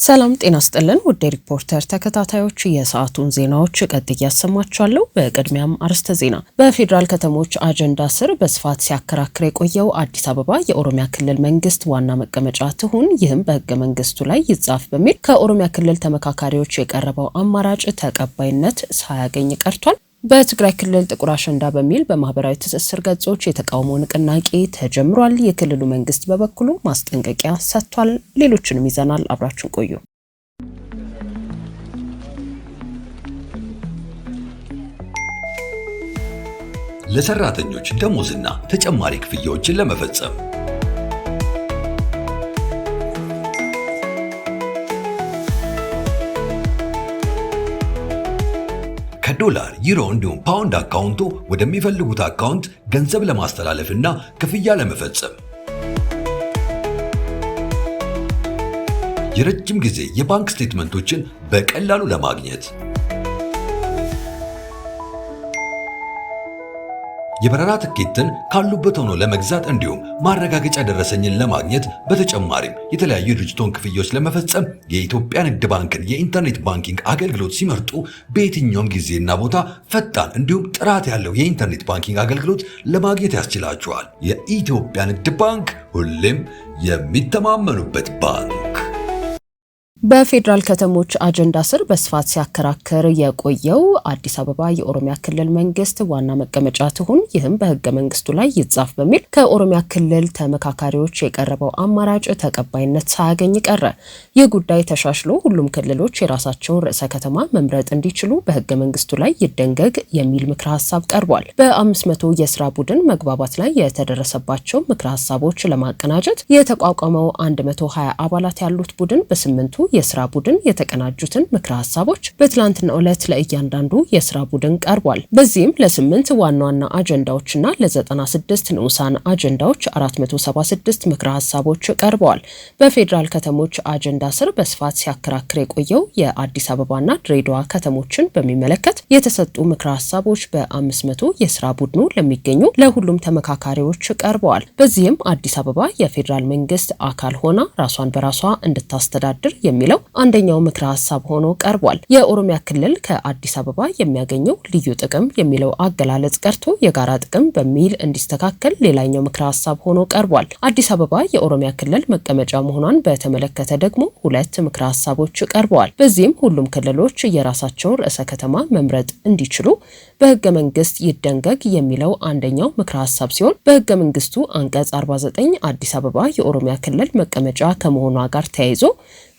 ሰላም ጤና ይስጥልን ውድ ሪፖርተር ተከታታዮች የሰዓቱን ዜናዎች ቀጥዬ ያሰማችኋለሁ። በቅድሚያም አርዕስተ ዜና። በፌዴራል ከተሞች አጀንዳ ስር በስፋት ሲያከራክር የቆየው አዲስ አበባ የኦሮሚያ ክልል መንግስት ዋና መቀመጫ ትሁን፣ ይህም በህገ መንግስቱ ላይ ይጻፍ በሚል ከኦሮሚያ ክልል ተመካካሪዎች የቀረበው አማራጭ ተቀባይነት ሳያገኝ ቀርቷል። በትግራይ ክልል ጥቁር አሸንዳ በሚል በማህበራዊ ትስስር ገጾች የተቃውሞ ንቅናቄ ተጀምሯል። የክልሉ መንግስት በበኩሉ ማስጠንቀቂያ ሰጥቷል። ሌሎችንም ይዘናል። አብራችሁን ቆዩ። ለሰራተኞች ደሞዝና ተጨማሪ ክፍያዎችን ለመፈጸም ከዶላር ዩሮ እንዲሁም ፓውንድ አካውንቱ ወደሚፈልጉት አካውንት ገንዘብ ለማስተላለፍና ክፍያ ለመፈጸም የረጅም ጊዜ የባንክ ስቴትመንቶችን በቀላሉ ለማግኘት የበረራ ትኬትን ካሉበት ሆኖ ለመግዛት እንዲሁም ማረጋገጫ ደረሰኝን ለማግኘት በተጨማሪም የተለያዩ ድርጅቶን ክፍያዎች ለመፈጸም የኢትዮጵያ ንግድ ባንክን የኢንተርኔት ባንኪንግ አገልግሎት ሲመርጡ በየትኛውም ጊዜና ቦታ ፈጣን እንዲሁም ጥራት ያለው የኢንተርኔት ባንኪንግ አገልግሎት ለማግኘት ያስችላቸዋል። የኢትዮጵያ ንግድ ባንክ ሁሌም የሚተማመኑበት ባንክ። በፌዴራል ከተሞች አጀንዳ ስር በስፋት ሲያከራክር የቆየው አዲስ አበባ የኦሮሚያ ክልል መንግስት ዋና መቀመጫ ትሁን፣ ይህም በህገ መንግስቱ ላይ ይጻፍ በሚል ከኦሮሚያ ክልል ተመካካሪዎች የቀረበው አማራጭ ተቀባይነት ሳያገኝ ቀረ። ይህ ጉዳይ ተሻሽሎ ሁሉም ክልሎች የራሳቸውን ርዕሰ ከተማ መምረጥ እንዲችሉ በህገ መንግስቱ ላይ ይደንገግ የሚል ምክረ ሀሳብ ቀርቧል። በ500 የስራ ቡድን መግባባት ላይ የተደረሰባቸው ምክረ ሀሳቦች ለማቀናጀት የተቋቋመው 120 አባላት ያሉት ቡድን በስምንቱ የስራ ቡድን የተቀናጁትን ምክረ ሀሳቦች በትላንትናው ዕለት ለእያንዳንዱ የስራ ቡድን ቀርቧል። በዚህም ለ8 ዋና ዋና አጀንዳዎችና ለ96 ንዑሳን አጀንዳዎች 476 ምክረ ሀሳቦች ቀርበዋል። በፌዴራል ከተሞች አጀንዳ ስር በስፋት ሲያከራክር የቆየው የአዲስ አበባና ድሬዳዋ ከተሞችን በሚመለከት የተሰጡ ምክረ ሀሳቦች በ500 የስራ ቡድኑ ለሚገኙ ለሁሉም ተመካካሪዎች ቀርበዋል። በዚህም አዲስ አበባ የፌዴራል መንግስት አካል ሆና ራሷን በራሷ እንድታስተዳድር የሚለው አንደኛው ምክረ ሀሳብ ሆኖ ቀርቧል። የኦሮሚያ ክልል ከአዲስ አበባ የሚያገኘው ልዩ ጥቅም የሚለው አገላለጽ ቀርቶ የጋራ ጥቅም በሚል እንዲስተካከል ሌላኛው ምክረ ሀሳብ ሆኖ ቀርቧል። አዲስ አበባ የኦሮሚያ ክልል መቀመጫ መሆኗን በተመለከተ ደግሞ ሁለት ምክረ ሀሳቦች ቀርበዋል። በዚህም ሁሉም ክልሎች የራሳቸውን ርዕሰ ከተማ መምረጥ እንዲችሉ በህገ መንግስት ይደንገግ የሚለው አንደኛው ምክረ ሀሳብ ሲሆን በህገ መንግስቱ አንቀጽ 49 አዲስ አበባ የኦሮሚያ ክልል መቀመጫ ከመሆኗ ጋር ተያይዞ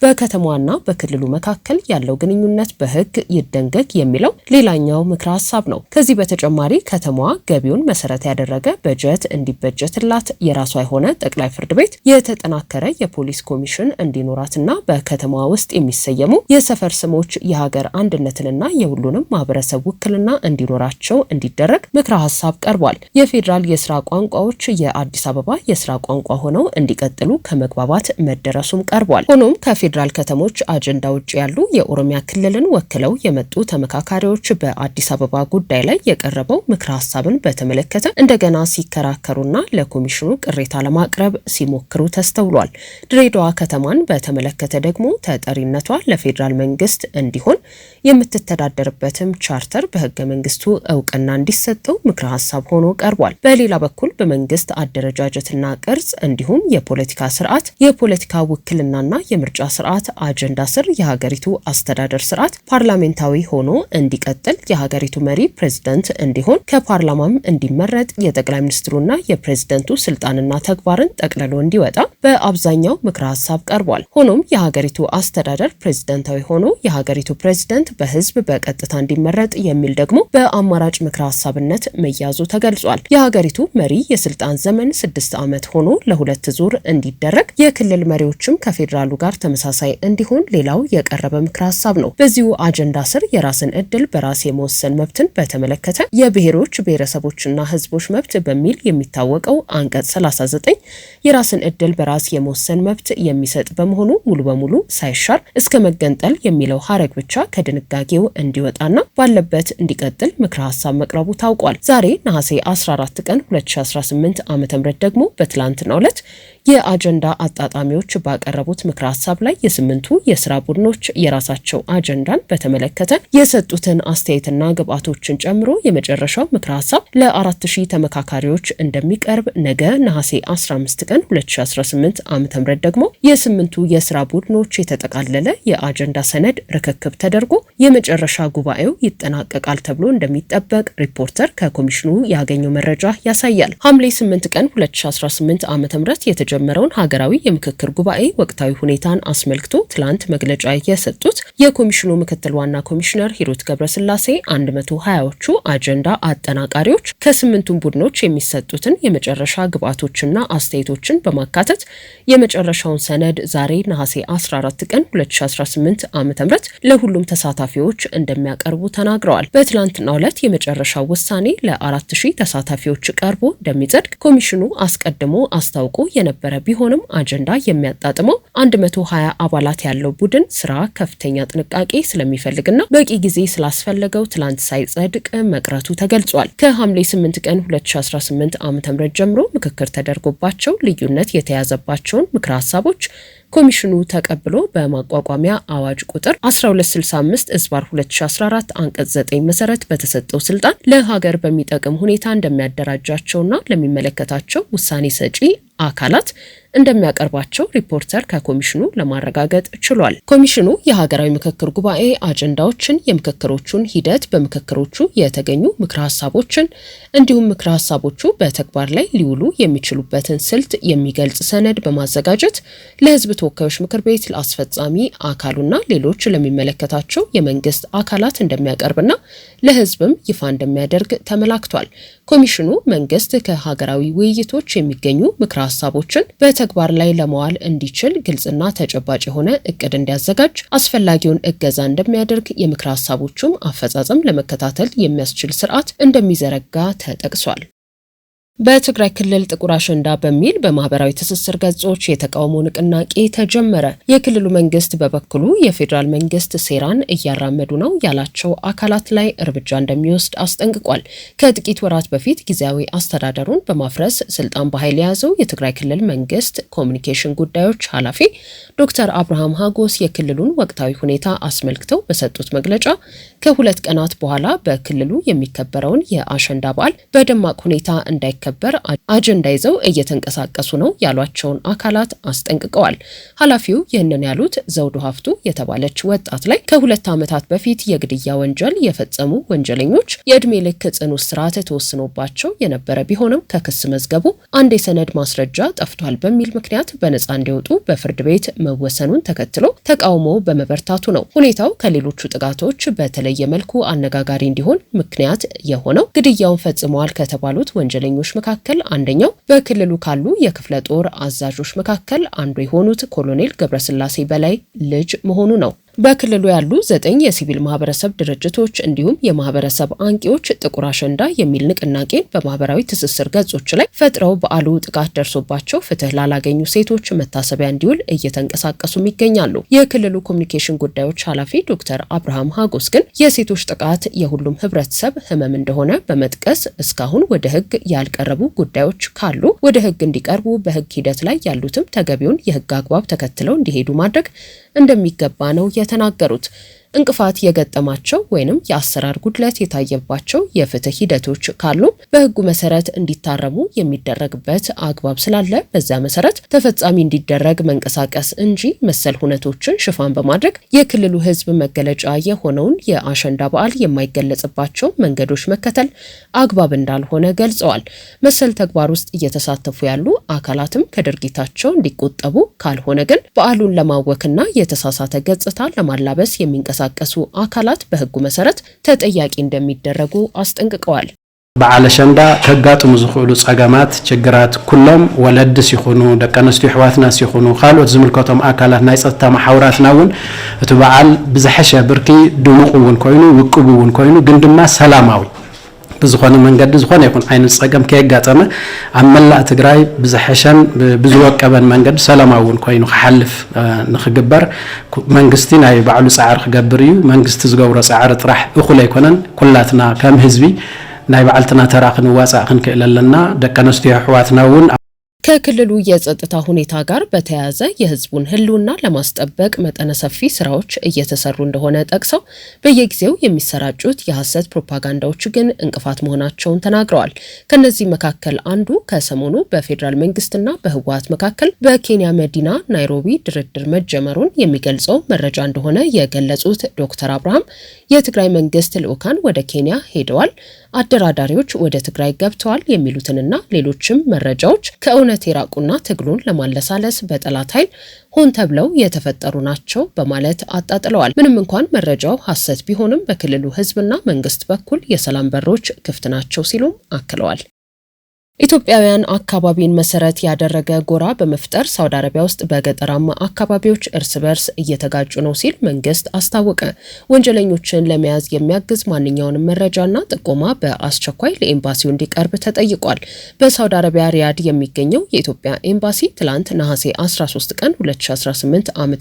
በከተማዋና በክልሉ መካከል ያለው ግንኙነት በህግ ይደንገግ የሚለው ሌላኛው ምክረ ሀሳብ ነው። ከዚህ በተጨማሪ ከተማዋ ገቢውን መሰረት ያደረገ በጀት እንዲበጀትላት፣ የራሷ የሆነ ጠቅላይ ፍርድ ቤት፣ የተጠናከረ የፖሊስ ኮሚሽን እንዲኖራትና በከተማዋ ውስጥ የሚሰየሙ የሰፈር ስሞች የሀገር አንድነትንና የሁሉንም ማህበረሰብ ውክልና እንዲኖራቸው እንዲደረግ ምክረ ሀሳብ ቀርቧል። የፌዴራል የስራ ቋንቋዎች የአዲስ አበባ የስራ ቋንቋ ሆነው እንዲቀጥሉ ከመግባባት መደረሱም ቀርቧል። ሆኖም ከፌዴራል ከተሞች አጀንዳ ውጭ ያሉ የኦሮሚያ ክልልን ወክለው የመጡ ተመካካሪዎች በአዲስ አበባ ጉዳይ ላይ የቀረበው ምክረ ሀሳብን በተመለከተ እንደገና ሲከራከሩና ለኮሚሽኑ ቅሬታ ለማቅረብ ሲሞክሩ ተስተውሏል። ድሬዳዋ ከተማን በተመለከተ ደግሞ ተጠሪነቷ ለፌዴራል መንግስት እንዲሆን የምትተዳደርበትም ቻርተር በህገ መንግስቱ እውቅና እንዲሰጠው ምክረ ሀሳብ ሆኖ ቀርቧል። በሌላ በኩል በመንግስት አደረጃጀትና ቅርጽ እንዲሁም የፖለቲካ ስርዓት፣ የፖለቲካ ውክልናና የምርጫ ስርዓት አጀንዳ ስር የሀገሪቱ አስተዳደር ስርዓት ፓርላሜንታዊ ሆኖ እንዲቀጥል፣ የሀገሪቱ መሪ ፕሬዝዳንት እንዲሆን፣ ከፓርላማም እንዲመረጥ፣ የጠቅላይ ሚኒስትሩና የፕሬዝዳንቱ ስልጣንና ተግባርን ጠቅልሎ እንዲወጣ በአብዛኛው ምክረ ሀሳብ ቀርቧል። ሆኖም የሀገሪቱ አስተዳደር ፕሬዝዳንታዊ ሆኖ የሀገሪቱ ፕሬዝዳንት በህዝብ በቀጥታ እንዲመረጥ የሚል ደግሞ በአማራጭ ምክረ ሀሳብነት መያዙ ተገልጿል። የሀገሪቱ መሪ የስልጣን ዘመን 6 ዓመት ሆኖ ለሁለት ዙር እንዲደረግ፣ የክልል መሪዎችም ከፌዴራሉ ጋር ተመሳሳይ እንዲሆን ሌላው የቀረበ ምክረ ሀሳብ ነው። በዚሁ አጀንዳ ስር የራስን እድል በራስ የመወሰን መብትን በተመለከተ የብሔሮች ብሔረሰቦችና ህዝቦች መብት በሚል የሚታወቀው አንቀጽ 39 የራስን እድል በራስ የመወሰን መብት የሚሰጥ በመሆኑ ሙሉ በሙሉ ሳይሻር እስከ መገንጠል የሚለው ሀረግ ብቻ ከድንጋጌው እንዲወጣና ባለበት እንዲቀጥል ምክረ ሀሳብ መቅረቡ ታውቋል። ዛሬ ነሐሴ 14 ቀን 2018 ዓ.ም ደግሞ በትላንትናው ዕለት የአጀንዳ አጣጣሚዎች ባቀረቡት ምክረ ሀሳብ ላይ የስምንቱ የስራ ቡድኖች የራሳቸው አጀንዳን በተመለከተ የሰጡትን አስተያየትና ግብአቶችን ጨምሮ የመጨረሻው ምክረ ሀሳብ ለ4000 ተመካካሪዎች እንደሚቀርብ ነገ ነሐሴ 15 ቀን 2018 ዓ.ም ደግሞ የስምንቱ የስራ ቡድኖች የተጠቃለለ የአጀንዳ ሰነድ ርክክብ ተደርጎ የመጨረሻ ጉባኤው ይጠናቀቃል ተብሎ እንደሚጠበቅ ሪፖርተር ከኮሚሽኑ ያገኘው መረጃ ያሳያል። ሐምሌ 8 ቀን 2018 ዓ.ም የተጀመረውን ሀገራዊ የምክክር ጉባኤ ወቅታዊ ሁኔታን አስመልክቶ ትላንት መግለጫ የሰጡት የኮሚሽኑ ምክትል ዋና ኮሚሽነር ሂሩት ገብረስላሴ 120ዎቹ አጀንዳ አጠናቃሪዎች ከስምንቱም ቡድኖች የሚሰጡትን የመጨረሻ ግብአቶችና አስተያየቶችን በማካተት የመጨረሻውን ሰነድ ዛሬ ነሐሴ 14 ቀን 2018 ዓ.ም ለሁሉም ተሳታፊዎች እንደሚያቀርቡ ተናግረዋል። በትላንትናው ዕለት የመጨረሻው ውሳኔ ለ4000 ተሳታፊዎች ቀርቦ እንደሚጸድቅ ኮሚሽኑ አስቀድሞ አስታውቆ የነበረ ቢሆንም አጀንዳ የሚያጣጥመው 120 አባላት ያለው ቡድን ስራ ከፍተኛ ጥንቃቄ ስለሚፈልግና በቂ ጊዜ ስላስፈለገው ትላንት ሳይጸድቅ መቅረቱ ተገልጿል። ከሐምሌ 8 ቀን 2018 ዓ.ም ጀምሮ ምክክር ተደርጎባቸው ልዩነት የተያዘባቸውን ምክረ ሀሳቦች ኮሚሽኑ ተቀብሎ በማቋቋሚያ አዋጅ ቁጥር 1265/2014 አንቀጽ 9 መሰረት በተሰጠው ስልጣን ለሀገር በሚጠቅም ሁኔታ እንደሚያደራጃቸውና ለሚመለከታቸው ውሳኔ ሰጪ አካላት እንደሚያቀርባቸው ሪፖርተር ከኮሚሽኑ ለማረጋገጥ ችሏል። ኮሚሽኑ የሀገራዊ ምክክር ጉባኤ አጀንዳዎችን፣ የምክክሮቹን ሂደት፣ በምክክሮቹ የተገኙ ምክረ ሀሳቦችን እንዲሁም ምክረ ሀሳቦቹ በተግባር ላይ ሊውሉ የሚችሉበትን ስልት የሚገልጽ ሰነድ በማዘጋጀት ለሕዝብ ተወካዮች ምክር ቤት ለአስፈጻሚ አካሉና ሌሎች ለሚመለከታቸው የመንግስት አካላት እንደሚያቀርብና ለሕዝብም ይፋ እንደሚያደርግ ተመላክቷል። ኮሚሽኑ መንግስት ከሀገራዊ ውይይቶች የሚገኙ ምክረ ሀሳቦችን በተግባር ላይ ለመዋል እንዲችል ግልጽና ተጨባጭ የሆነ እቅድ እንዲያዘጋጅ አስፈላጊውን እገዛ እንደሚያደርግ የምክረ ሀሳቦቹም አፈጻጸም ለመከታተል የሚያስችል ስርዓት እንደሚዘረጋ ተጠቅሷል። በትግራይ ክልል ጥቁር አሸንዳ በሚል በማህበራዊ ትስስር ገጾች የተቃውሞ ንቅናቄ ተጀመረ። የክልሉ መንግስት በበኩሉ የፌዴራል መንግስት ሴራን እያራመዱ ነው ያላቸው አካላት ላይ እርምጃ እንደሚወስድ አስጠንቅቋል። ከጥቂት ወራት በፊት ጊዜያዊ አስተዳደሩን በማፍረስ ስልጣን በኃይል የያዘው የትግራይ ክልል መንግስት ኮሚኒኬሽን ጉዳዮች ኃላፊ ዶክተር አብርሃም ሀጎስ የክልሉን ወቅታዊ ሁኔታ አስመልክተው በሰጡት መግለጫ ከሁለት ቀናት በኋላ በክልሉ የሚከበረውን የአሸንዳ በዓል በደማቅ ሁኔታ እንዳይከበር አጀንዳ ይዘው እየተንቀሳቀሱ ነው ያሏቸውን አካላት አስጠንቅቀዋል። ኃላፊው ይህንን ያሉት ዘውዱ ሀፍቱ የተባለች ወጣት ላይ ከ2 ዓመታት በፊት የግድያ ወንጀል የፈጸሙ ወንጀለኞች የዕድሜ ልክ ጽኑ እስራት ተወስኖባቸው የነበረ ቢሆንም ከክስ መዝገቡ አንድ የሰነድ ማስረጃ ጠፍቷል በሚል ምክንያት በነጻ እንዲወጡ በፍርድ ቤት መወሰኑን ተከትሎ ተቃውሞ በመበርታቱ ነው። ሁኔታው ከሌሎቹ ጥቃቶች በተለየ መልኩ አነጋጋሪ እንዲሆን ምክንያት የሆነው ግድያውን ፈጽመዋል ከተባሉት ወንጀለኞች መካከል አንደኛው በክልሉ ካሉ የክፍለ ጦር አዛዦች መካከል አንዱ የሆኑት ኮሎኔል ገብረስላሴ በላይ ልጅ መሆኑ ነው። በክልሉ ያሉ 9 የሲቪል ማህበረሰብ ድርጅቶች እንዲሁም የማህበረሰብ አንቂዎች ጥቁር አሸንዳ የሚል ንቅናቄን በማህበራዊ ትስስር ገጾች ላይ ፈጥረው በዓሉ ጥቃት ደርሶባቸው ፍትህ ላላገኙ ሴቶች መታሰቢያ እንዲውል እየተንቀሳቀሱም ይገኛሉ። የክልሉ ኮሚኒኬሽን ጉዳዮች ኃላፊ ዶክተር አብርሃም ሀጎስ ግን የሴቶች ጥቃት የሁሉም ህብረተሰብ ህመም እንደሆነ በመጥቀስ እስካሁን ወደ ህግ ያልቀረቡ ጉዳዮች ካሉ ወደ ህግ እንዲቀርቡ፣ በህግ ሂደት ላይ ያሉትም ተገቢውን የህግ አግባብ ተከትለው እንዲሄዱ ማድረግ እንደሚገባ ነው የተናገሩት። እንቅፋት የገጠማቸው ወይንም የአሰራር ጉድለት የታየባቸው የፍትህ ሂደቶች ካሉ በህጉ መሰረት እንዲታረሙ የሚደረግበት አግባብ ስላለ በዛ መሰረት ተፈጻሚ እንዲደረግ መንቀሳቀስ እንጂ መሰል ሁነቶችን ሽፋን በማድረግ የክልሉ ህዝብ መገለጫ የሆነውን የአሸንዳ በዓል የማይገለጽባቸው መንገዶች መከተል አግባብ እንዳልሆነ ገልጸዋል። መሰል ተግባር ውስጥ እየተሳተፉ ያሉ አካላትም ከድርጊታቸው እንዲቆጠቡ፣ ካልሆነ ግን በዓሉን ለማወክና የተሳሳተ ገጽታ ለማላበስ የሚንቀሳቀሱ አካላት በህጉ መሰረት ተጠያቂ እንደሚደረጉ አስጠንቅቀዋል። በዓል አሸንዳ ከጋጥሙ ዝኽእሉ ጸገማት ችግራት ኩሎም ወለድስ ይኹኑ ደቂ ኣንስትዮ ኣሕዋትና ይኹኑ ካልኦት ዝምልከቶም አካላት ናይ ጸጥታ ማሕበራትና እውን እቲ በዓል ብዝሐሸ ብርኪ ድሙቕ እውን ኮይኑ ውቁብ እውን ኮይኑ ግን ድማ ሰላማዊ بزخون من قد زخون يكون عين الصقم كي قاتمة عملا تجراي بزحشان بزوق كمان من قد سلامون كوينو حلف نخجبر من قستين أي بعلو سعر خجبريو من قست زجورة سعر طرح أخوله يكونن كلاتنا كم حزبي ناي بعلتنا تراخن واسع خن كإلا لنا دكانستي حواتنا ون ከክልሉ የጸጥታ ሁኔታ ጋር በተያያዘ የህዝቡን ህልውና ለማስጠበቅ መጠነ ሰፊ ስራዎች እየተሰሩ እንደሆነ ጠቅሰው በየጊዜው የሚሰራጩት የሐሰት ፕሮፓጋንዳዎች ግን እንቅፋት መሆናቸውን ተናግረዋል። ከነዚህ መካከል አንዱ ከሰሞኑ በፌዴራል መንግስትና በህወሓት መካከል በኬንያ መዲና ናይሮቢ ድርድር መጀመሩን የሚገልጸው መረጃ እንደሆነ የገለጹት ዶክተር አብርሃም የትግራይ መንግስት ልዑካን ወደ ኬንያ ሄደዋል፣ አደራዳሪዎች ወደ ትግራይ ገብተዋል የሚሉትንና ሌሎችም መረጃዎች ከእውነት የራቁና ትግሉን ለማለሳለስ በጠላት ኃይል ሆን ተብለው የተፈጠሩ ናቸው በማለት አጣጥለዋል። ምንም እንኳን መረጃው ሐሰት ቢሆንም በክልሉ ህዝብና መንግስት በኩል የሰላም በሮች ክፍት ናቸው ሲሉም አክለዋል። ኢትዮጵያውያን አካባቢን መሰረት ያደረገ ጎራ በመፍጠር ሳውዲ አረቢያ ውስጥ በገጠራማ አካባቢዎች እርስ በርስ እየተጋጩ ነው ሲል መንግስት አስታወቀ። ወንጀለኞችን ለመያዝ የሚያግዝ ማንኛውንም መረጃና ጥቆማ በአስቸኳይ ለኤምባሲው እንዲቀርብ ተጠይቋል። በሳውዲ አረቢያ ሪያድ የሚገኘው የኢትዮጵያ ኤምባሲ ትላንት ነሐሴ 13 ቀን 2018 ዓ.ም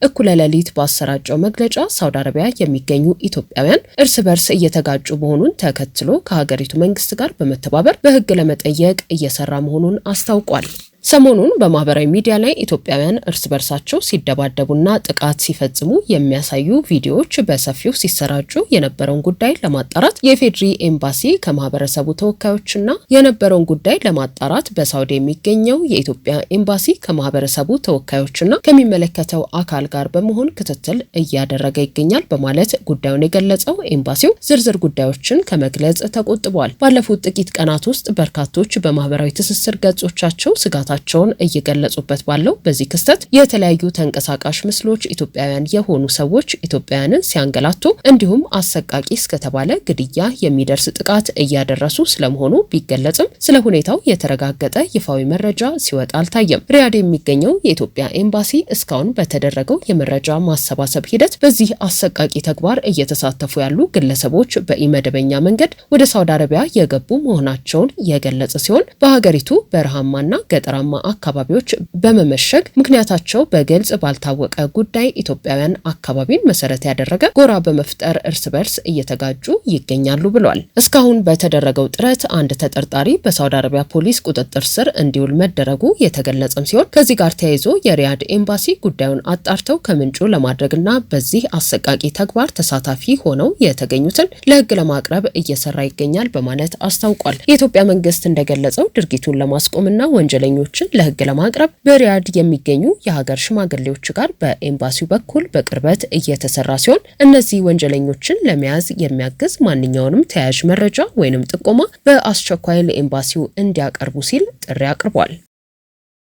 እኩለ ሌሊት ባሰራጨው መግለጫ ሳውዲ አረቢያ የሚገኙ ኢትዮጵያውያን እርስ በርስ እየተጋጩ መሆኑን ተከትሎ ከሀገሪቱ መንግስት ጋር በመተባበር በህግ ለመጠየቅ እየሰራ መሆኑን አስታውቋል። ሰሞኑን በማህበራዊ ሚዲያ ላይ ኢትዮጵያውያን እርስ በርሳቸው ሲደባደቡና ጥቃት ሲፈጽሙ የሚያሳዩ ቪዲዮዎች በሰፊው ሲሰራጩ የነበረውን ጉዳይ ለማጣራት የፌድሪ ኤምባሲ ከማህበረሰቡ ተወካዮችና የነበረውን ጉዳይ ለማጣራት በሳውዲ የሚገኘው የኢትዮጵያ ኤምባሲ ከማህበረሰቡ ተወካዮችና ከሚመለከተው አካል ጋር በመሆን ክትትል እያደረገ ይገኛል በማለት ጉዳዩን የገለጸው ኤምባሲው ዝርዝር ጉዳዮችን ከመግለጽ ተቆጥቧል። ባለፉት ጥቂት ቀናት ውስጥ በርካቶች በማህበራዊ ትስስር ገጾቻቸው ስጋታቸውን እየገለጹበት ባለው በዚህ ክስተት የተለያዩ ተንቀሳቃሽ ምስሎች ኢትዮጵያውያን የሆኑ ሰዎች ኢትዮጵያውያንን ሲያንገላቱ እንዲሁም አሰቃቂ እስከተባለ ግድያ የሚደርስ ጥቃት እያደረሱ ስለመሆኑ ቢገለጽም ስለ ሁኔታው የተረጋገጠ ይፋዊ መረጃ ሲወጣ አልታየም። ሪያድ የሚገኘው የኢትዮጵያ ኤምባሲ እስካሁን በተደረገው የመረጃ ማሰባሰብ ሂደት በዚህ አሰቃቂ ተግባር እየተሳተፉ ያሉ ግለሰቦች በኢመደበኛ መንገድ ወደ ሳውዲ አረቢያ የገቡ መሆናቸውን የገለጸ ሲሆን በሀገሪቱ በረሃማና ገጠራማ አካባቢዎች በመመሸግ ምክንያታቸው በግልጽ ባልታወቀ ጉዳይ ኢትዮጵያውያን አካባቢን መሰረት ያደረገ ጎራ በመፍጠር እርስ በርስ እየተጋጩ ይገኛሉ ብሏል። እስካሁን በተደረገው ጥረት አንድ ተጠርጣሪ በሳውዲ አረቢያ ፖሊስ ቁጥጥር ስር እንዲውል መደረጉ የተገለጸም ሲሆን ከዚህ ጋር ተያይዞ የሪያድ ኤምባሲ ጉዳዩን አጣርተው ከምንጩ ለማድረግና በዚህ አሰቃቂ ተግባር ተሳታፊ ሆነው የተገኙትን ለህግ ለማቅረብ እየሰራ ይገኛል በማለት አስታውቋል። የኢትዮጵያ መንግስት እንደገለጸው ድርጊቱን ለማስቆምና ወንጀለኞችን ለህግ ለማቅረብ በሪያድ የሚገኙ የሀገር ሽማግሌዎች ጋር በኤምባሲው በኩል በቅርበት እየተሰራ ሲሆን እነዚህ ወንጀለኞችን ለመያዝ የሚያግዝ ማንኛውንም ተያያዥ መረጃ ወይንም ጥቆማ በአስቸኳይ ለኤምባሲው እንዲያቀርቡ ሲል ጥሪ አቅርቧል።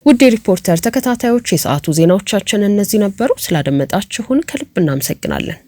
ውድ ሪፖርተር ተከታታዮች የሰዓቱ ዜናዎቻችን እነዚህ ነበሩ። ስላደመጣችሁን ከልብ እናመሰግናለን።